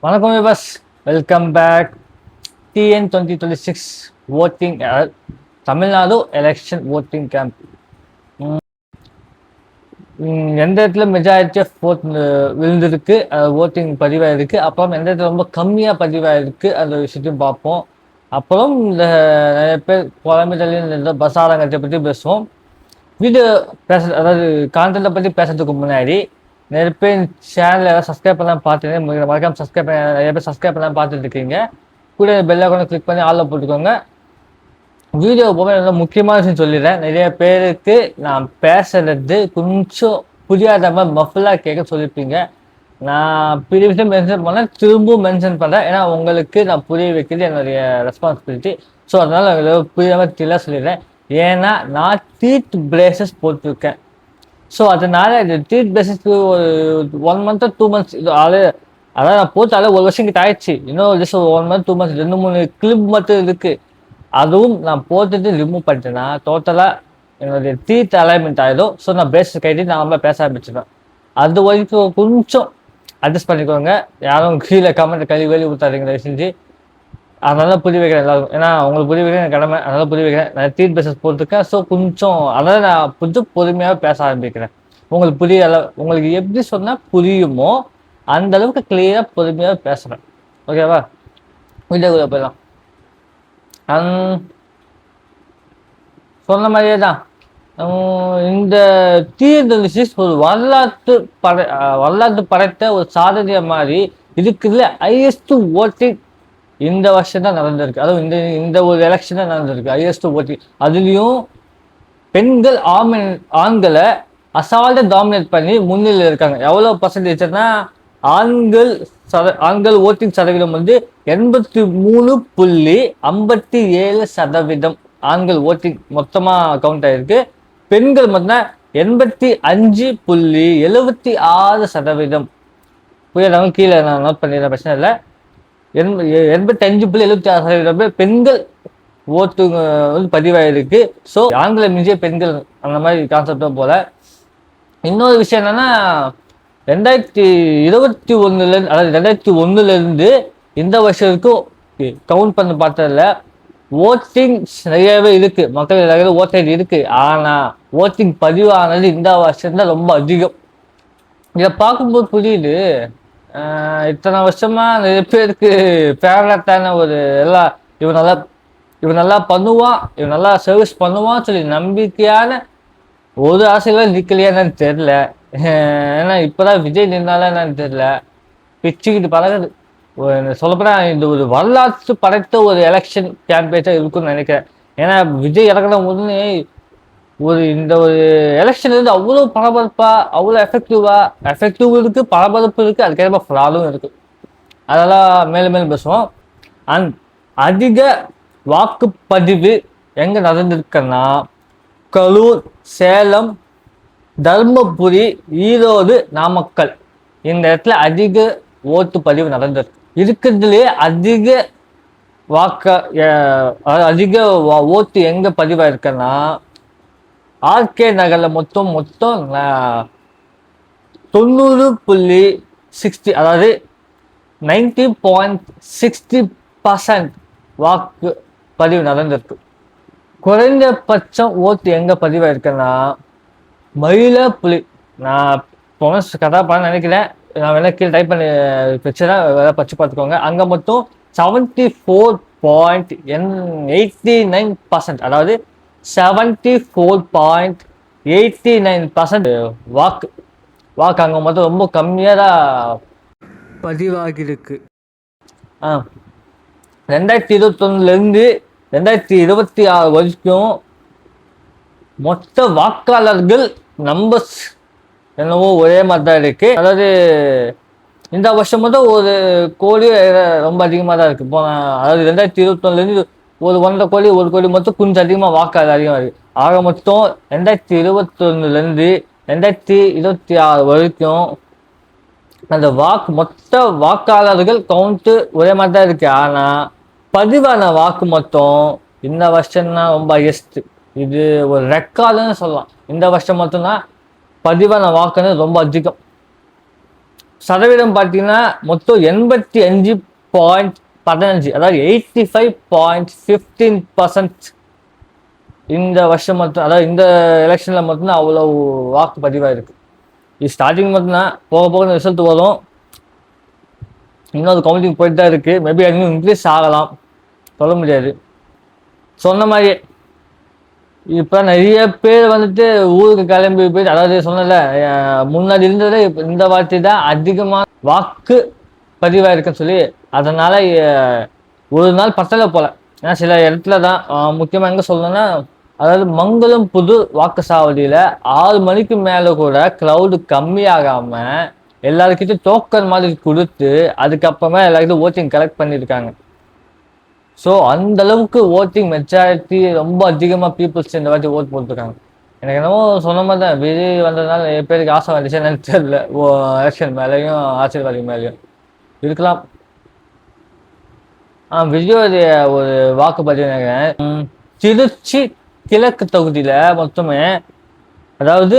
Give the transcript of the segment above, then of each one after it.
வணக்கம் Vibas, welcome back. TN 2026 voting Tamil Nadu election voting camp. எந்த இடத்துல மெஜாரிட்டி ஆஃப் ஓட் விழுந்திருக்கு, ஓட்டிங் பதிவாயிருக்கு, அப்புறம் எந்த இடத்துல ரொம்ப கம்மியாக பதிவாயிருக்கு அந்த விஷயத்தையும் பார்ப்போம். அப்புறம் இந்த நிறைய பேர் குழம்புதலி இந்த பசாரங்கத்தை பற்றி பேசுவோம். வீடியோ அதாவது கான்டென்ட்டை பற்றி பேசுறதுக்கு முன்னாடி நிறைய பேர் சேனல் ஏதாவது சப்ஸ்கிரைப் பண்ணலாம் பார்த்துட்டு மறக்காம சப்ஸ்கிரைப் பண்ண நிறைய பேர் சப்ஸ்கிரைப் பண்ணலாம் பார்த்துட்டு இருக்கீங்க. கூட பெல் ஐகானை கிளிக் பண்ணி ஆளில் போட்டுக்கோங்க. வீடியோ போக ரொம்ப முக்கியமான விஷயம் சொல்லிடுறேன். நிறைய பேருக்கு நான் பேசுறது கொஞ்சம் புரியாத மாதிரி மஃபுல்லாக கேட்க சொல்லியிருப்பீங்க. நான் பெரிய விஷயம் மென்ஷன் பண்ணேன், திரும்பவும் மென்ஷன் பண்ணுறேன். ஏன்னா உங்களுக்கு நான் புரிய வைக்கிறது என்னுடைய ரெஸ்பான்சிபிலிட்டி. ஸோ அதனால் புரியாமல் தெளிவாக சொல்லிடுறேன். ஏன்னா நான் டீத் பிரேசஸ் போட்டிருக்கேன். ஸோ அதனால இந்த டீத் பிரேசஸ்க்கு ஒரு 1 month 2 months இது அதான் நான் போட்டாலே 1 வருஷம் கிட்ட ஆயிடுச்சு. இன்னும் ஜஸ்ட் 1 month 2 months 2-3 கிளிப் மட்டும் இருக்கு. அதுவும் நான் போட்டுட்டு ரிமூவ் பண்ணிட்டேன்னா டோட்டலாக என்னுடைய டீத் அலைன்மெண்ட் ஆகிடும். ஸோ நான் பிரேசஸ் கைட்டு நான் பேச ஆரம்பிச்சிடுவேன். அது வரைக்கும் கொஞ்சம் அட்ஜஸ்ட் பண்ணிக்கோங்க. யாரும் கீழே கமெண்ட் வெளியே ஊற்றாதீங்க தயவு செஞ்சு. அதனால புரிய வைக்கிறேன் எல்லாரும். ஏன்னா உங்களுக்கு புரிய வைக்கிறேன் எனக்கு கடமை. அதனால புரிய வைக்கிறேன். நான் டீத் பிரேசஸ் போட்டிருக்கேன். ஸோ கொஞ்சம் அதாவது நான் கொஞ்சம் பொறுமையாக பேச ஆரம்பிக்கிறேன். உங்களுக்கு உங்களுக்கு எப்படி சொன்னால் புரியுமோ அந்த அளவுக்கு கிளியராக பொறுமையாக பேசுகிறேன். ஓகேவா? வீடியோக்குள்ளே போயிடலாம். சொன்ன மாதிரியே தான் இந்த டிஎன் ஒரு வரலாற்று படைத்த ஒரு சாதனைய மாதிரி இதுக்குள்ள ஹையஸ்ட் ஓட்டிங் இந்த வருஷம் தான் நடந்திருக்கு. அதுவும் இந்த ஒரு எலெக்ஷன் தான் நடந்திருக்கு ஹையஸ்ட் ஓட்டிங். அதுலேயும் பெண்கள் ஆண்களை அசால்ட்டை டாமினேட் பண்ணி முன்னிலையில் இருக்காங்க. எவ்வளோ பர்சன்டேஜ்னா ஆண்கள் ஓட்டிங் சதவீதம் வந்து 83.57% ஆண்கள் ஓட்டிங் மொத்தமாக கவுண்ட் ஆயிருக்கு. பெண்கள் மட்டும்தான் 85.76%. புரியாதவங்க கீழே நான் நோட் பண்ணிடுறேன், பிரச்சனை இல்லை. 85.76% பேர் பெண்கள் ஓட்டு வந்து பதிவாயிருக்கு. ஸோ ஆண்களை மிஞ்சிய பெண்கள் அந்த மாதிரி கான்செப்டும் போல. இன்னொரு விஷயம் என்னன்னா 2021 அதாவது 2001 இந்த வருஷத்துக்கும் கவுண்ட் பண்ண பார்த்ததில்ல ஓட்டிங் நிறையவே இருக்கு. மக்கள் நிறைய ஓட்டிங் இருக்கு. ஆனா ஓட்டிங் பதிவானது இந்த வருஷம் தான் ரொம்ப அதிகம். இதை பார்க்கும்போது புரியுது, இத்தனை வருஷமா நிறைய பேருக்கு ஃபேவரட்டான ஒரு இவன் நல்லா பண்ணுவான், இவன் நல்லா சர்வீஸ் பண்ணுவான்னு சொல்லி நம்பிக்கையான ஒரு ஆசைகள் நிற்கலையான்னு தெரியல. ஏன்னா இப்போதான் விஜய் நின்னால என்னன்னு தெரியல, பிச்சுக்கிட்டு பழகுது. சொல்லப்போனா இந்த ஒரு வரலாற்று படைத்த ஒரு எலெக்ஷன் கேம்பெயினாக இருக்குன்னு நினைக்கிறேன். ஏன்னா விஜய் இறக்கின உடனே இந்த ஒரு எலெக்ஷன் இருந்து அவ்வளோ பரபரப்பா, அவ்வளோ எஃபெக்டிவ் இருக்கு, பரபரப்பு இருக்கு, அதுக்கேற்ப ஃப்ராடும் இருக்கு. அதெல்லாம் மேலும் பேசுவோம். அதிக வாக்குப்பதிவு எங்க நடந்திருக்குன்னா கரூர், சேலம், தர்மபுரி, ஈரோடு, நாமக்கல் இந்த இடத்துல அதிக ஓட்டு பதிவு நடந்திருக்கு. இருக்கிறதுலேயே அதிக ஓட்டு எங்க பதிவாயிருக்குன்னா ஆர்கே நகர்ல மொத்தம் 90.60 அதாவது 90.60% வாக்கு பதிவு நடந்திருக்கு. குறைந்தபட்சம் ஓட்டு எங்க பதிவாயிருக்குன்னா மயிலாப்புலி. நான் கதா பண்ண நினைக்கிறேன், நான் வேணா கீழே டைப் பண்ணி வச்சுதான் பச்சு பார்த்துக்கோங்க. அங்க மொத்தம் 74.89%, அதாவது 74.89% வாக்கு அங்க மொத்தம் ரொம்ப கம்மியாக தான் பதிவாகிருக்கு. 2021 2026 வரைக்கும் மொத்த வாக்காளர்கள் நம்பர்ஸ் என்னவோ ஒரே மாதிரி தான் இருக்கு. அதாவது இந்த வருஷம் மட்டும் 1 கோடி ரொம்ப அதிகமாக தான் இருக்கு. அதாவது 2021 ஒரு 1.5 கோடி 1 கோடி மொத்தம் கொஞ்சம் அதிகமாக வாக்காளர் அதிகமாக இருக்கு. ஆக மொத்தம் 2021 2026 வரைக்கும் அந்த மொத்த வாக்காளர்கள் கவுண்ட்டு ஒரே மாதிரி தான் இருக்கு. ஆனா பதிவான வாக்கு மொத்தம் இந்த வருஷம் தான் ரொம்ப ஹையஸ்ட். இது ஒரு ரெக்கார்டுன்னு சொல்லலாம். இந்த வருஷம் மட்டும்தான் பதிவான வாக்குன்னு ரொம்ப அதிகம். சதவீதம் பார்த்தீங்கன்னா மொத்தம் 85.15, அதாவது 85.15% இந்த வருஷம் மட்டும், அதாவது இந்த எலெக்ஷன்ல மட்டும்தான் அவ்வளோ வாக்கு பதிவாயிருக்கு. இது ஸ்டார்டிங் மட்டும்தான், போக போக ரிசல்ட் வரும். இன்னும் அது கவுண்டிங் போயிட்டு தான் இருக்கு. மேபி இன்னும் இன்க்ரீஸ் ஆகலாம், சொல்ல முடியாது. சொன்ன மாதிரியே இப்போ நிறைய பேர் வந்துட்டு ஊருக்கு கிளம்பி போயிட்டு, அதாவது சொன்னல முன்னாடி இருந்ததை இந்த வாட்டி தான் அதிகமாக வாக்கு பதிவாயிருக்குன்னு சொல்லி, அதனால ஒரு நாள் பத்தலை போல. ஏன்னா சில இடத்துல தான் முக்கியமாக எங்கே சொல்லணும்னா, அதாவது மங்களம் புது வாக்குச்சாவடியில் 6 மணிக்கு மேலே கூட க்ரௌடு கம்மியாகாம எல்லாருக்கிட்டும் டோக்கன் மாதிரி கொடுத்து அதுக்கப்புறமா எல்லாருக்கிட்டும் ஓட்டிங் கலெக்ட் பண்ணியிருக்காங்க. ஸோ அந்த அளவுக்கு ஓட்டிங் மெஜாரிட்டி ரொம்ப அதிகமாக பீப்புள்ஸ் இந்த வாட்டி ஓட் போட்டுருக்காங்க. எனக்கு என்னவோ சொன்ன மாதிரி தான், விஜய் வந்ததுனால நிறைய பேருக்கு ஆசை வந்துச்சு என்னன்னு தெரியல. எலெக்ஷன் மேலேயும் அரசியல்வாதி மேலேயும் இருக்கலாம். விஜயோடைய ஒரு வாக்குப்பதிவு நினைக்கிறேன், திருச்சி கிழக்கு தொகுதியில் மொத்தமே, அதாவது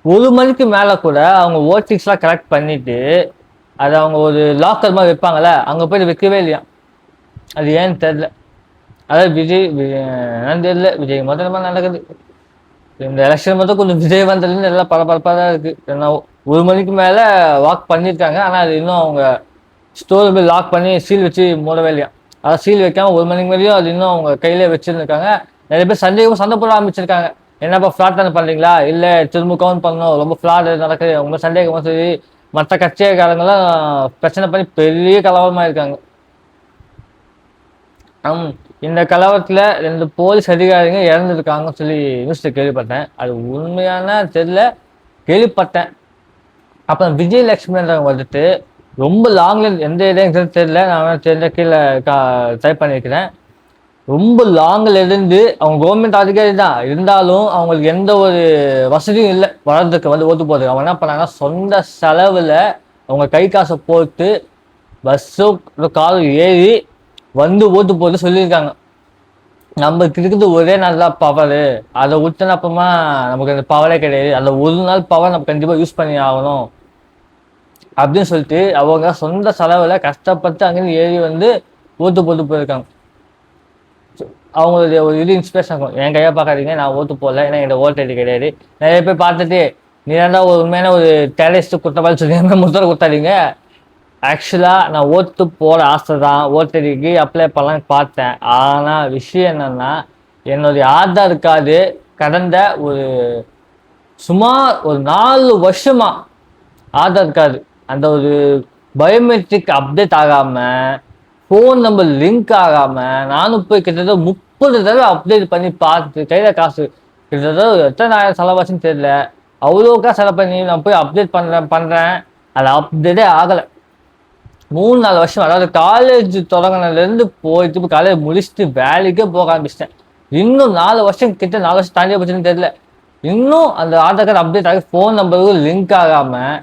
1 மணிக்கு மேலே கூட அவங்க ஓட்டிங்ஸ்லாம் கலெக்ட் பண்ணிட்டு அதை அவங்க ஒரு லாக்கர் மாதிரி வைப்பாங்கள்ல, அங்கே போயிட்டு வைக்கவே இல்லையா. அது ஏன்னு தெரில. அதாவது விஜய் என்னன்னு தெரியல, விஜய் மட்டும் நடக்குது. இந்த எலெக்ஷன் மட்டும் கொஞ்சம் விஜய் வந்ததுலேருந்து எல்லாம் பரபரப்பாக தான் இருக்குது. ஏன்னா 1 மணிக்கு மேலே வாக் பண்ணியிருக்காங்க, ஆனால் அது இன்னும் அவங்க ஸ்டோர் போய் லாக் பண்ணி சீல் வச்சு மூடவே இல்லையா. அதாவது சீல் வைக்காம 1 மணிக்கு மேலேயும் அது இன்னும் அவங்க கையிலே வச்சுருந்துருக்காங்க. நிறைய பேர் சண்டை போட ஆரம்பிச்சிருக்காங்க. என்னப்பா ஃப்ளாட் தானே பண்ணுறீங்களா, இல்லை திரும்ப கவுண்ட் பண்ணணும், ரொம்ப ஃப்ளாட் நடக்குது, உங்கள் சந்தேகமாக சொல்லி மற்ற கட்சிக்காரங்களாம் பிரச்சனை பண்ணி பெரிய கலவரமாக இருக்காங்க. இந்த கலவரத்தில் 2 போலீஸ் அதிகாரிங்க இறந்துருக்காங்கன்னு சொல்லி நியூஸில் கேள்விப்பட்டேன். அது உண்மையான தெரியல, கேள்விப்பட்டேன். அப்புறம் விஜயலட்சுமின்றவங்க வந்துட்டு ரொம்ப லாங்ல, எந்த இடம் தெரியல, நான் தெரிஞ்ச கீழே டைப் பண்ணியிருக்கிறேன். ரொம்ப லாங்கில் இருந்து அவங்க கவர்மெண்ட் அதிகாரி தான் இருந்தாலும் அவங்களுக்கு எந்த ஒரு வசதியும் இல்லை வளர்றதுக்கு வந்து ஓட்டு போகிறதுக்கு. அவங்க என்ன பண்ணாங்கன்னா சொந்த செலவில் அவங்க கை காசை போட்டு பஸ்ஸோ காரும் ஏறி வந்து ஓட்டு போட்டு சொல்லியிருக்காங்க. நம்மளுக்கு இருக்குது ஒரே நாள் தான் பவர், அதை விட்டுன அப்புறமா நமக்கு அந்த பவரே கிடையாது, அந்த ஒரு நாள் பவர் நம்ம கண்டிப்பாக யூஸ் பண்ணி ஆகணும் அப்படின்னு சொல்லிட்டு அவங்க சொந்த செலவில் கஷ்டப்பட்டு அங்கேருந்து ஏறி வந்து ஓட்டு போட்டு போயிருக்காங்க. அவங்களுடைய ஒரு இது இன்ஸ்பிரேஷன் இருக்கும். என் கையை பார்க்காதீங்க, நான் ஓட்டு போடல, ஏன்னா என்னோட ஓட்டு ஐடி கிடையாது. நிறைய பேர் பார்த்துட்டு நீ தான் ஒரு உண்மையான ஒரு டெரரிஸ்ட் குற்றவாளி சொல்லி முத்தர கொடுத்தாதீங்க. ஆக்சுவலாக நான் ஓட்டு போட ஆசை தான், ஓட்டடிக்கு அப்ளை பண்ணலான்னு பார்த்தேன். ஆனால் விஷயம் என்னன்னா, என்னுடைய ஆதார் கார்டு கடந்த சுமார் ஒரு 4 வருஷமா ஆதார் கார்டு அந்த ஒரு பயோமெட்ரிக் அப்டேட் ஆகாமல், ஃபோன் நம்பர் லிங்க் ஆகாமல், நானும் போய் கிட்டத்தட்ட 30 தடவை அப்டேட் பண்ணி பார்த்து கையில் காசு கிட்டத்தட்ட எத்தனை ஆயிரம் செலவாச்சுன்னு தெரியல, அவ்வளோக்கா செலவு பண்ணி நான் போய் அப்டேட் பண்ணுறேன். அது அப்டேட்டே ஆகலை. 3-4 வருஷம், அதாவது காலேஜ் தொடங்கினதுலேருந்து போயிட்டு இப்போ காலேஜ் முடிச்சுட்டு வேலைக்கே போக ஆரம்பிச்சிட்டேன். இன்னும் 4 வருஷம் கிட்ட, 4 வருஷம் தாண்டிய போச்சுன்னு தெரியல. இன்னும் அந்த ஆதார் கார்டு அப்டேட் ஆகி ஃபோன் நம்பருக்கு லிங்க் ஆகாமல்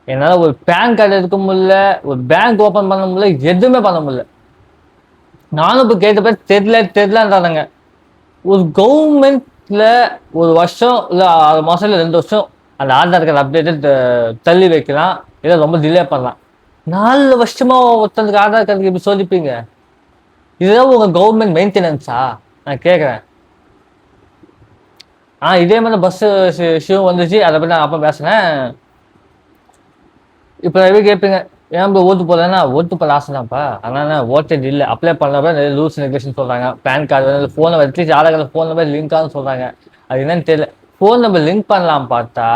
என்னால் ஒரு பேன் கார்டு எடுக்க முடியல, ஒரு பேங்க் ஓப்பன் பண்ண முடியல, எதுவுமே பண்ண முடியல. நானும் இப்போ கேட்ட பேர் தெரியலன்றாங்க. ஒரு கவர்மெண்ட்ல ஒரு வருஷம் இல்லை 6 மாதம் இல்லை 2 வருஷம் அந்த ஆதார் கார்டு அப்டேட்டு தள்ளி வைக்கலாம், இல்லை ரொம்ப டிலே பண்ணலாம். 4 வருஷமா ஒருத்தருக்கு ஆதார் கார்டுக்கு இப்படி சொல்லிப்பீங்க? இதுதான் உங்க கவர்மெண்ட் மெயின்டெனன்ஸா நான் கேட்குறேன். இதே மாதிரி பஸ்ஸு ஷூ வந்துச்சு, அதை பற்றி நான் அப்போ பேசுனேன். இப்போ நிறைய கேட்பீங்க, ஏன் இப்போ ஓட்டு போடலன்னா, ஓட்டு போட ஆசை தான்ப்பா, ஆனால் ஓட்டர் இல்லை, அப்ளை பண்ணப்ப நிறைய ரூல்ஸ் ரெகுலேஷன் சொல்கிறாங்க. பேன் கார்டு வந்து ஃபோனை at least Aadhaar card phone number லிங்கான்னு சொல்கிறாங்க. அது என்னன்னு தெரியல. ஃபோன் நம்பர் லிங்க் பண்ணலாம் பார்த்தா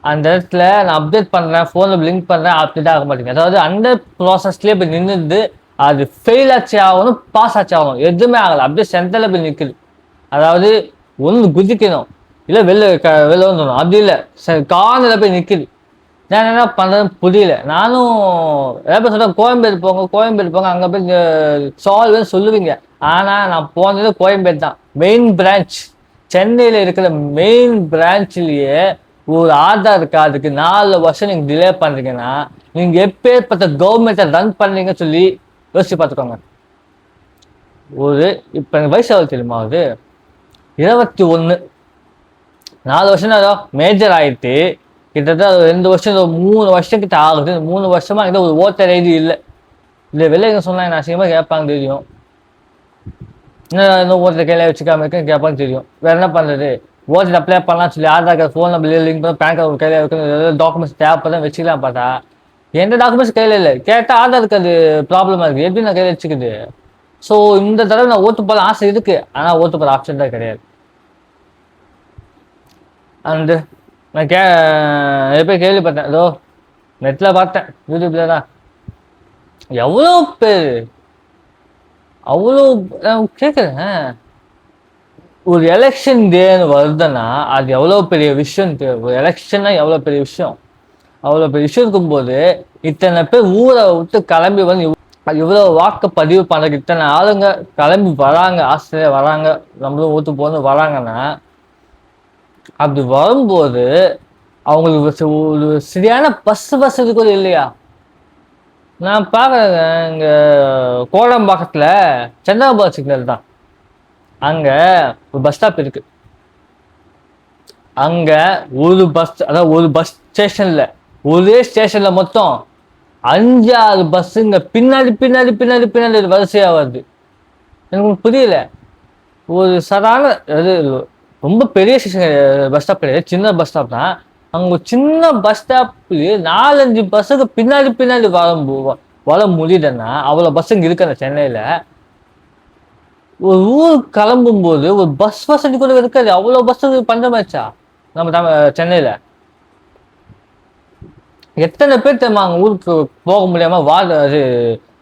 அந்த இடத்துல நான் அப்டேட் பண்ணுறேன், ஃபோனில் லிங்க் பண்ணுறேன், அப்டேட் ஆக மாட்டேங்குது. அதாவது அந்த ப்ராசஸ்லேயே போய் நின்றுது. அது ஃபெயில் ஆச்சு ஆகணும், பாஸ் ஆச்சு ஆகணும், எதுவுமே ஆகலை. அப்படியே சென்டரில் போய் நிற்குது. அதாவது ஒன்று குதிக்கணும், இல்லை வெளில வந்துடணும், அப்படி இல்லை கார்னரில் போய் நிற்குது. நான் என்ன பண்ணுறதுன்னு புரியல. நானும் எதாவது சொல்கிறேன், கோயம்பேடு போங்க, அங்கே போய் சால்வ்னு சொல்லுவீங்க. ஆனால் நான் போனது கோயம்பேடு தான், மெயின் பிரான்ச். சென்னையில் இருக்கிற மெயின் பிரான்ச்லேயே ஒரு ஆதார் கார்டுக்கு 4 வருஷம் நீங்கள் டிலே பண்ணுறீங்கன்னா நீங்கள் எப்பேற்பட்ட கவர்மெண்ட்டை ரன் பண்ணுறீங்கன்னு சொல்லி யோசிச்சு பார்த்துக்கோங்க. இப்போ எனக்கு வயசு எவ்வளோ தெரியுமா? 21. 4 வருஷம் ஏதோ மேஜர் ஆகிட்டு கிட்டத்தட்ட அது 2 வருஷம் 3 வருஷம் கிட்ட ஆகுது. 3 வருஷமா என்கிட்ட ஒரு ஓட்டர் ஐடி இல்லை. இல்லை வெளில எங்க சொன்னா என்ன அசிங்கமா கேட்பாங்க தெரியும். இன்னும் ஓட்டர் கையில வச்சுக்காம இருக்கேன்னு கேட்பான்னு தெரியும். வேற என்ன பண்றது? ஓட்டர் அப்ளை பண்ணலாம் சொல்லி Aadhaar card phone number link பண்ண பேன் கார்டு கையில வைக்கணும், டாக்குமெண்ட்ஸ் தேவைப்பதான் வச்சுக்கலாம் பார்த்தா எந்த டாக்குமெண்ட்ஸ் கையில இல்லை. கேட்டா ஆதார் கார்டு ப்ராப்ளமா இருக்கு, எப்படி நான் கையில வச்சுக்குது? ஸோ இந்த தடவை நான் ஓட்டு போட ஆசை இருக்கு, ஆனா ஓட்டு போட ஆப்ஷன் தான் கிடையாது. அண்டு நான் எப்போ கேள்விப்பட்டேன், ஏதோ நெட்ல பார்த்தேன், யூடியூப்ல தான். எவ்வளோ பேர் அவ்வளோ கேட்குறேன். ஒரு எலெக்ஷன் டேன்னு வருதுன்னா அது எவ்வளோ பெரிய விஷயம். ஒரு எலெக்ஷன்னா எவ்வளோ பெரிய விஷயம். அவ்வளோ பெரிய விஷயம் இருக்கும்போது இத்தனை பேர் ஊரை விட்டு கிளம்பி வந்து இவ்வளோ வாக்கு பதிவு பண்ணுறதுக்கு இத்தனை ஆளுங்க கிளம்பி வராங்க, ஆஸ்திரேலியா வராங்க, நம்மளும் ஓட்டு போகணும் வராங்கன்னா, அப்படி வரும்போது அவங்களுக்கு ஒரு சரியான பஸ் வசதி கூட இல்லையா? நான் பார்க்குறேங்க, இங்கே கோடம்பாக்கத்தில் சந்திரபாபு சிக்னல் தான், அங்கே ஒரு பஸ் ஸ்டாப் இருக்கு. அங்கே ஒரு பஸ், அதாவது ஒரு பஸ் ஸ்டேஷனில், ஒரே ஸ்டேஷனில் மொத்தம் 5-6 பஸ்ஸுங்க பின்னாடி பின்னாடி பின்னாடி பின்னாடி வரிசையாக வருது. எனக்கு புரியல. ஒரு சாதாரண அது ரொம்ப பெரிய ஸ்டேஷன் பஸ் ஸ்டாப் கிடையாது, சின்ன பஸ் ஸ்டாப் தான். அங்கே சின்ன பஸ் ஸ்டாப்லேயே 4-5 பஸ்ஸுக்கு பின்னாடி பின்னாடி வர முடியுதுன்னா அவ்வளோ பஸ்ஸுங்க இருக்கு அந்த சென்னையில். ஒரு ஊருக்கு கிளம்பும் போது ஒரு பஸ் வசதி கூட இருக்காது, அவ்வளோ பஸ்ஸுக்கு பஞ்சமாச்சா நம்ம சென்னையில். எத்தனை பேர் தெரியுமா அங்கே ஊருக்கு போக முடியாம அது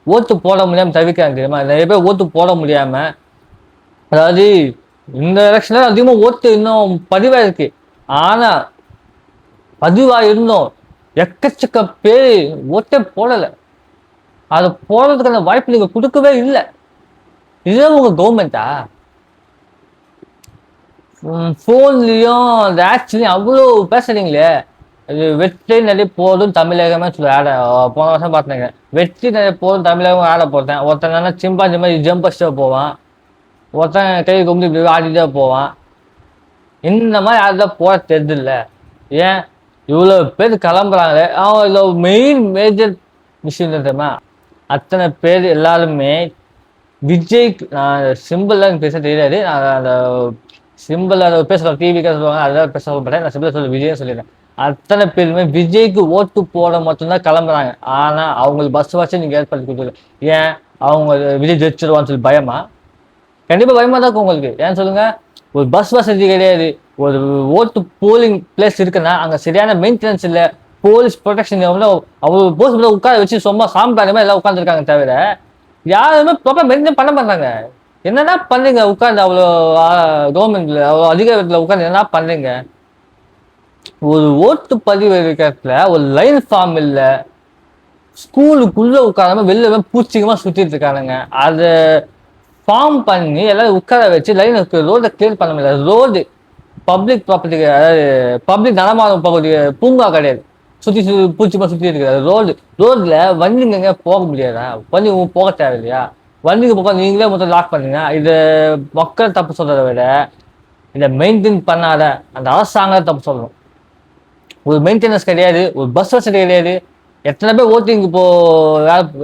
ஓட்டு போட முடியாம தவிக்கிறாங்க தெரியுமா? நிறைய பேர் ஓட்டு போட முடியாம, அதாவது இந்த எலெக்ஷன்ல அதிகமாக ஓட்டு இன்னும் பதிவாயிருக்கு, ஆனா பதிவாயிருந்தோம் எக்கச்சக்க பேர் ஓட்டே போடலை. அதை போடுறதுக்கான வாய்ப்பு நீங்க கொடுக்கவே இல்லை. இதே உங்க கவர்மெண்டா? ஃபோன்லயும் அந்த ஆட்ஸ்லயும் அவ்வளோ பேசுறீங்களே. அது வெற்றி நிறைய போதும் தமிழகமே சொல்லி போன வருஷம் பார்த்தேங்க, வெற்றி நிறைய போதும் தமிழகம் ஆட போட்டேன். ஒருத்தன் சிம்பாஞ்சி மாதிரி ஜம்ப் அடிச்சுட்டு போவான், ஒருத்தன் கை கும்பி இப்படி ஆடிட்டே போவான். இந்த மாதிரி ஆடுதான் போட தெரிஞ்சில்ல. ஏன் இவ்வளோ பேர் கிளம்புறாங்களே? இதில் மெயின் மேஜர் விஷயம் தெரியுமா? அத்தனை பேர் எல்லாருமே விஜய்க்கு, நான் சிம்பிள் எனக்கு பேச தெரியாது, நான் அந்த சிம்பிள் அதை பேசுகிறோம், டிவிக்காக சொல்லுவாங்க, அதெல்லாம் பேச மாட்டேன், நான் சிம்பிள் சொல்ல விஜய் சொல்லிடுறேன். அத்தனை பேருமே விஜய்க்கு ஓட்டு போட மட்டும்தான் கிளம்புறாங்க. ஆனால் அவங்களுக்கு பஸ் வசதி நீங்கள் ஏற்படுத்தி கொடுக்கல. ஏன்? அவங்க விஜய் ஜெயிச்சிருவான்னு சொல்லி பயமா? கண்டிப்பாக பயமாக தான் இருக்கும் உங்களுக்கு. ஏன்னு சொல்லுங்க, ஒரு பஸ் வசதி கிடையாது, ஒரு ஓட்டு போலிங் பிளேஸ் இருக்குன்னா அங்கே சரியான மெயின்டெனன்ஸ் இல்லை, போலீஸ் ப்ரொடெக்ஷன் எவ்வளோ, அவ்வளோ போலீஸ் உட்கார வச்சு சும்மா சாம்பிராணியமா எல்லாம் உட்காந்துருக்காங்க, தவிர யாருமே ப்ராப்பராக மெயின்டைன் பண்ண மாட்டாங்க. என்னன்னா பண்ணுங்க உட்காந்து, அவ்வளோ கவர்மெண்ட்ல அவ்வளோ அதிகாரத்தில் உட்காந்து என்ன பண்ணுறீங்க? ஒரு ஓட்டு பதிவு இருக்கிறதுல ஒரு லைன் ஃபார்ம் இல்லை, ஸ்கூலுக்குள்ள உட்காராம வெளில பூச்சிகமா சுத்திட்டு இருக்கானுங்க. அதை ஃபார்ம் பண்ணி எல்லாரும் உட்கார வச்சு லைன் ரோடை கிளியர் பண்ண முடியல. ரோடு பப்ளிக் ப்ராப்பர்ட்டி, அதாவது பப்ளிக் நடமாடும் பகுதி, பூங்கா கிடையாது, சுற்றி பூச்சிமா சுற்றி இருக்கிறாரு. ரோட்ல வண்டிங்க போக முடியாதா? வண்டி போக தேவையில்லையா? வண்டிக்கு போக நீங்களே மொத்தம் லாக் பண்ணுங்க. இது மக்கள் தப்பு சொல்றதை விட இதை மெயின்டைன் பண்ணாத அந்த அரசாங்கம் தப்பு சொல்லணும். ஒரு மெயின்டெனன்ஸ் கிடையாது, ஒரு பஸ் வசதி கிடையாது. எத்தனை பேர் ஓட்டிங் இப்போ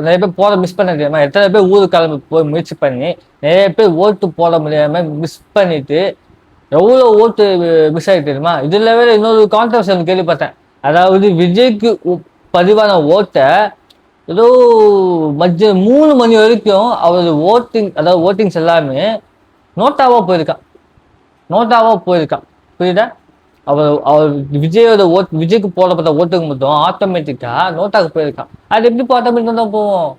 நிறைய பேர் போட மிஸ் பண்ண தெரியுமா? எத்தனை பேர் ஊருக்கு கிளம்பி போய் முயற்சி பண்ணி நிறைய பேர் ஓட்டு போட முடியாம மிஸ் பண்ணிட்டு எவ்வளோ ஓட்டு மிஸ் ஆகிட்டு தெரியுமா? இதுல வேற இன்னொரு கான்ட்ரவர்சி கேள்விப்பட்டேன். அதாவது விஜய்க்கு பதிவான ஓட்டை ஏதோ மதியம் 3 மணி வரைக்கும் அவரது அதாவது ஓட்டிங்ஸ் எல்லாமே நோட்டாவா போயிருக்கான். புரியுதா? அவர் விஜய்க்கு போடப்பட்ட ஓட்டுக்கு மட்டும் ஆட்டோமேட்டிக்கா நோட்டாக்கு போயிருக்கான். அது எப்படி ஆட்டோமேட்டிக்கா தான் போவோம்?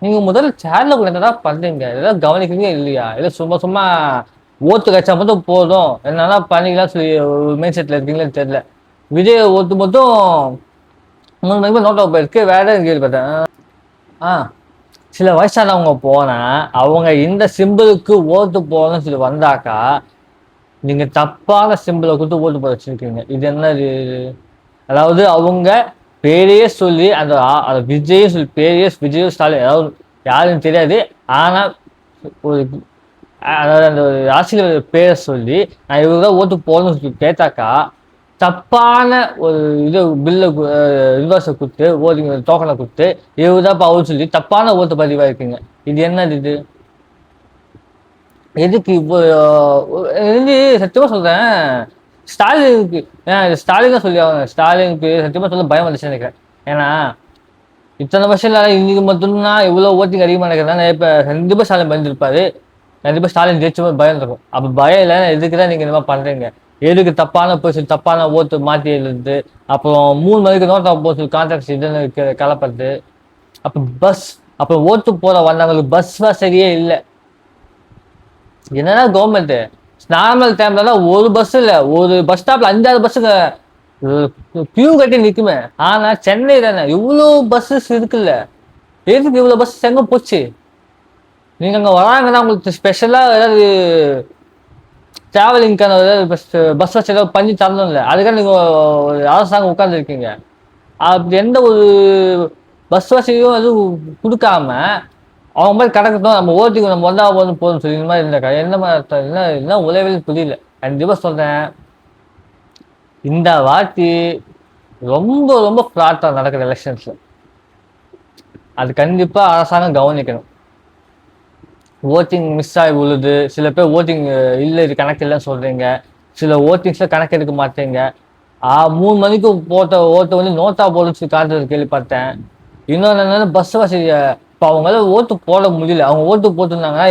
நீங்க முதல்ல சேர்ல என்னதான் பண்றீங்க? இதெல்லாம் கவனிக்கிறீங்க இல்லையா? இல்லை சும்மா ஓட்டு கட்சா மட்டும் போதும் என்னன்னா பண்ணிக்கலாம் சொல்லி ஒரு மைண்ட் செட்ல இருக்கீங்களேன்னு தெரியல. விஜய் ஓட்டு மட்டும் 3 மணிக்கு நோட்டாக போயிருக்கு. வேற கேள்விப்பட்டேன், சில வயசானவங்க போனா அவங்க இந்த சிம்பிளுக்கு ஓட்டு போகணும்னு சொல்லி வந்தாக்கா நீங்க தப்பான சிம்பிளை கொடுத்து ஓட்டு போட வச்சிருக்கீங்க. இது என்னது? அதாவது அவங்க பேரையே சொல்லி அந்த விஜய் சொல்லி பேரையே விஜய் ஸ்டாலின் அதாவது யாருன்னு தெரியாது, ஆனா ஒரு அதாவது அந்த அரசியல் பேரை சொல்லி நான் இவங்க தான் ஓட்டு போடணும்னு சொல்லி கேட்டாக்கா தப்பான ஒரு இது பில்லை ரிவர்ஸை கொடுத்து ஓட்டிங் டோக்கனை கொடுத்து இவர் அவர் சொல்லி தப்பான ஓட்டு பதிவாயிருக்குங்க. இது என்னது இது? எதுக்கு இப்போ சத்தியமா சொல்றேன், ஸ்டாலினுக்கு ஸ்டாலின் சொல்லி ஆகணும். ஸ்டாலினுக்கு சத்தியமா சொல்ல பயம் வந்துச்சு நினைக்கிறேன். ஏன்னா இத்தனை வருஷம் இல்லை, இன்னைக்கு மட்டும்தான் இவ்வளோ ஓட்டிங் அதிகமாக நினைக்கிறதுனால இப்போ கண்டிப்பாக ஸ்டாலின் பயந்துருப்பாரு. கண்டிப்பாக ஸ்டாலின் ஜெயிச்சு பயம் இருக்கும். அப்போ பயம் இல்லை, எதுக்கு தான் நீங்கள் இந்த மாதிரி பண்ணுறீங்க? எதுக்கு தப்பான போச்சு தப்பான ஓட்டு மாற்றி எழுது, அப்புறம் 3 மணிக்கு நோட்டா போச்சு கான்ட்ராக்ட் இதுன்னு கலப்பது. அப்போ பஸ் அப்புறம் ஓட்டு போட வந்தவங்களுக்கு பஸ் சரியே இல்லை. என்னன்னா கவர்மெண்ட் நார்மல் டைம்லலாம் ஒரு பஸ் இல்லை, ஒரு பஸ் ஸ்டாப்ல 5-6 பஸ்ஸுங்க கியூ கட்டி நிற்குமே. ஆனா சென்னை தானே இவ்வளோ பஸ்ஸஸ் இருக்குல்ல, எதுக்கு இவ்வளோ பஸ் எங்க போச்சு? நீங்க அங்க வராங்கன்னா உங்களுக்கு ஸ்பெஷலா ஏதாவது டிராவலிங்கான ஏதாவது பஸ் வச்சு ஏதாவது பண்ணி தரணும் இல்லை, அதுக்காக நீங்க ஒரு அரசாங்கம் உட்கார்ந்து இருக்கீங்க. அப்படி எந்த ஒரு பஸ் வசதியும் எதுவும் கொடுக்காம அவங்க மாதிரி கிடக்கட்டும், நம்ம ஓட்டிக்கு நம்ம வந்தா போதும் சொல்லி இந்த மாதிரி இருந்தாக்கா என்ன மாதிரி என்ன உதவியில் புரியல. கண்டிப்பாக சொல்றேன், இந்த வாட்டி ரொம்ப ரொம்ப ஃப்ளாட்டாக நடக்கிற எலெக்ஷன்ஸ்ல அது கண்டிப்பா அரசாங்கம் கவனிக்கணும். ஓட்டிங் மிஸ் ஆகி விழுது, சில பேர் ஓட்டிங் இல்லை இது கணக்கு இல்லைன்னு சொல்றீங்க, சில ஓட்டிங்ஸ்ல கணக்கு எடுக்க மாட்டீங்க. 3 மணிக்கு போட்ட ஓட்டு வந்து நோட்டா போடுன்னு காட்டுறது கேள்விப்பட்டேன். இன்னொன்று என்னன்னா பஸ் வசதி, இப்போ அவங்களால ஓட்டு போட முடியல. அவங்க ஓட்டு போட்டிருந்தாங்கன்னா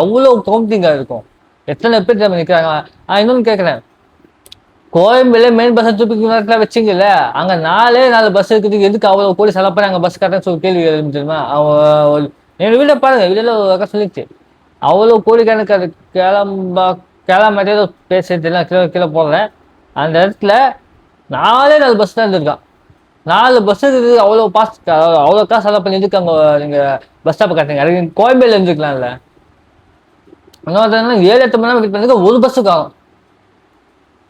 எவ்வளோ கவுண்டிங்காக இருக்கும், எத்தனை பேர் நம்ம நிற்கிறாங்க. இன்னொன்று கேட்குறேன், கோயம்புல மெயின் பஸ் தூக்கி வச்சிங்கல்ல, அங்கே 4 பஸ் இருக்குதுக்கு எதுக்கு அவ்வளோ கோடி செலவு பண்ணி அங்கே பஸ் கட்டன்னு சொல்லி கேள்வி தெரியுமா? அவங்க எங்கள் வீட்டில் பாருங்க, வீட்டில் சொல்லிச்சு அவ்வளோ கோடி கணக்கு அது கிளம்பாட்டே பேசுறதுலாம் கீழே கீழே போடுறேன். அந்த இடத்துல 4 பஸ் தான் இருந்திருக்கான். 4 பஸ் இருக்குது, அவ்வளோ காசு செலவு பண்ணி எதுக்கு அங்கே நீங்கள் பஸ் ஸ்டாப்பை கட்டுறீங்க? அதுக்கு கோயம்பேல இருந்துக்கலாம்ல. இன்னொரு 7-8 மணி நேரம் வெயிட் பண்ணுறதுக்கு ஒரு பஸ்ஸுக்கு ஆகும்.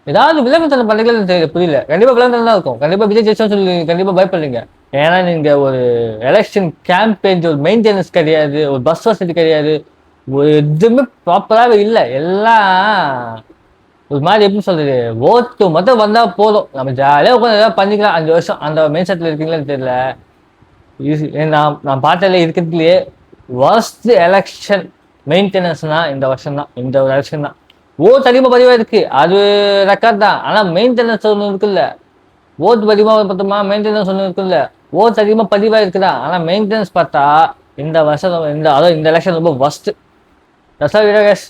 ஏதாவது விளம்பரத்தனம் பண்ணுறீங்களா தெரியல, புரியல. கண்டிப்பா விளம்பரம் தான் இருக்கும். கண்டிப்பா விஜய் ஜெயிச்சோன்னு சொல்லி கண்டிப்பா பயப்படுறீங்க. ஏன்னா நீங்க ஒரு எலெக்ஷன் கேம்பெயின் ஒரு மெயின்டெனன்ஸ் கிடையாது, ஒரு பஸ் வசதி கிடையாது, ஒரு எதுவுமே ப்ராப்பராகவே இல்லை. எல்லாம் ஒரு மாதிரி எப்படி சொல்றது, ஓட்டு மட்டும் வந்தா போதும், நம்ம ஜாலியாக உட்காந்து ஏதாவது பண்ணிக்கலாம். 5 வருஷம் அந்த மெயின் செட்டில் இருக்கீங்களான்னு தெரியல. நான் பார்த்ததுல இருக்கிறதுலயே வர்ஸ்ட் எலெக்ஷன் மெயின்டெனன்ஸ்னா இந்த வருஷம் தான், இந்த ஒரு எலெக்ஷன் தான். ஓட்டு அதிகமாக பதிவாக இருக்கு, அது ரெக்கார்ட் தான். ஆனால் மெயின்டெனன்ஸ் ஒன்று இருக்குல்ல, ஓட்டு பதிகமாக பார்த்தோமா மெயின்டெனன்ஸ் ஒன்று இருக்குல்ல. ஓட்டு அதிகமாக பதிவாக இருக்குதா, ஆனால் மெயின்டெனன்ஸ் பார்த்தா இந்த வருஷம் அதாவது இந்த எலெக்ஷன் ரொம்ப ஃபர்ஸ்ட். தசா வீரகேஷ்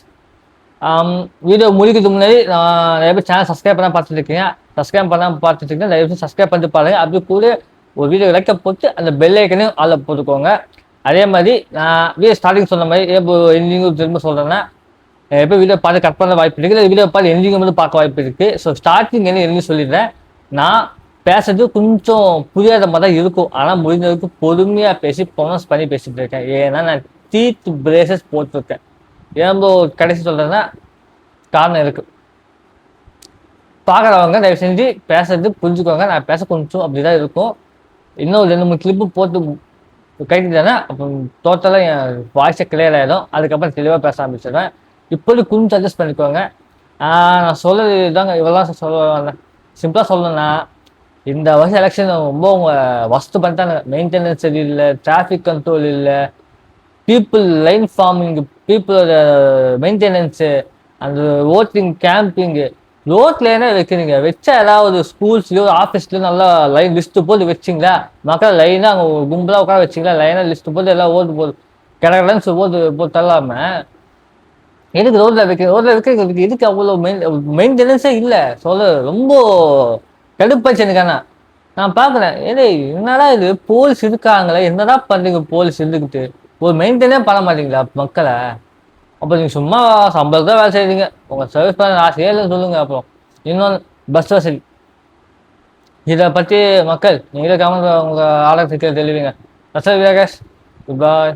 வீடியோ முடிக்கிறதுக்கு முன்னாடி நான் நிறைய பேர் சேனல் சப்ஸ்கிரைப் பண்ண பார்த்துட்டு இருக்கீங்க. சப்ஸ்கிரைப் பண்ணாமல் பார்த்துட்டு இருக்கீங்க, தயவுசெய்து சப்ஸ்கிரைப் பண்ணிட்டு பாருங்க. அப்படி கூட ஒரு வீடியோ லைக்க போட்டு அந்த பெல் ஐக்கனையும் அதில் போட்டுக்கோங்க. அதே மாதிரி நான் வீடியோ ஸ்டார்டிங் சொன்ன மாதிரி இப்போ எண்டிங்கும் திரும்ப சொல்கிறேன்னா, எப்போ வீடியோ பார்த்து கட் பண்ண வாய்ப்பு இருக்குது, வீடியோ பார்த்து எண்டிங் வந்து பார்க்க வாய்ப்பு இருக்குது. ஸோ ஸ்டார்டிங் என்ன சொல்லிடுறேன், நான் பேசுறது கொஞ்சம் புரியாத மாதிரி தான் இருக்கும். ஆனால் முடிஞ்ச வரைக்கும் பொறுமையாக பேசி ப்ரொனவுன்ஸ் பண்ணி பேசிட்டு இருக்கேன். ஏன்னா நான் டீத் பிரேசஸ் போட்டிருக்கேன். ஏன் கடைசி சொல்கிறேன்னா காரணம் இருக்குது. பார்க்குறவங்க தயவு செஞ்சு பேசுறது புரிஞ்சுக்கோங்க. நான் பேச கொஞ்சம் அப்படிதான் இருக்கும். இன்னும் 2-3 கிளிப்பு போட்டு கைட்டுட்டேன்னா அப்போ டோட்டலாக என் வாய்ஸை கிளியர் ஆகிடும். அதுக்கப்புறம் தெளிவாக பேச ஆரம்பிச்சிடுவேன். இப்போது கொஞ்சம் அட்ஜஸ்ட் பண்ணிக்கோங்க. நான் சொல்றது தாங்க, இவெல்லாம் சொல்ல சிம்பிளாக சொல்லணும்னா, இந்த வருஷம் எலெக்ஷன் ரொம்ப அவங்க வஸ்து பண்ணிட்டாங்க. மெயின்டெனன்ஸ் சரியில்லை, டிராஃபிக் கண்ட்ரோல் இல்லை, பீப்புள் லைன் ஃபார்மிங், பீப்புளோட மெயின்டெனன்ஸு, அந்த ஓட்டிங் கேம்பிங்கு, ரோட்ல என்ன வைக்கிறீங்க? வச்சா ஏதாவது ஸ்கூல்ஸ்லயோ ஆஃபீஸ்லயோ நல்லா லைன் லிஸ்ட்டு போட்டு வச்சிங்களா, மக்கள் லைனாக அங்கே கும்பலாக உட்கார வச்சிங்களா, லைனாக லிஸ்ட்டு போட்டு எல்லாம் ஓட்டு போட்டு கிடக்கலன்னு போட்டு தள்ளாம எதுக்கு ரோட்ல வைக்கிறதுக்கு எதுக்கு அவ்வளோ மெயின்டெனன்ஸே இல்லை சொல்ல. ரொம்ப கடுப்பாச்சு எனக்கான. நான் பார்க்குறேன், என்னடா இது போலீஸ் இருக்காங்களே, என்னடா பண்ணுறீங்க போலீஸ் இருந்துக்கிட்டு, ஒரு மெயின்டைனே பண்ண மாட்டீங்களா மக்களை? அப்போ நீங்கள் சும்மா சம்பளம் தான் வேலை செய்றீங்க, உங்கள் சர்வீஸ் பண்ண ஆசையே இல்லைன்னு சொல்லுங்கள். அப்புறம் இன்னொன்று பஸ் வசதி, இதை பற்றி மக்கள் நீங்களே கவனம் உங்கள் ஆலோசனை தெரிவிங்க. விவேகாஷ், குட் பாய்.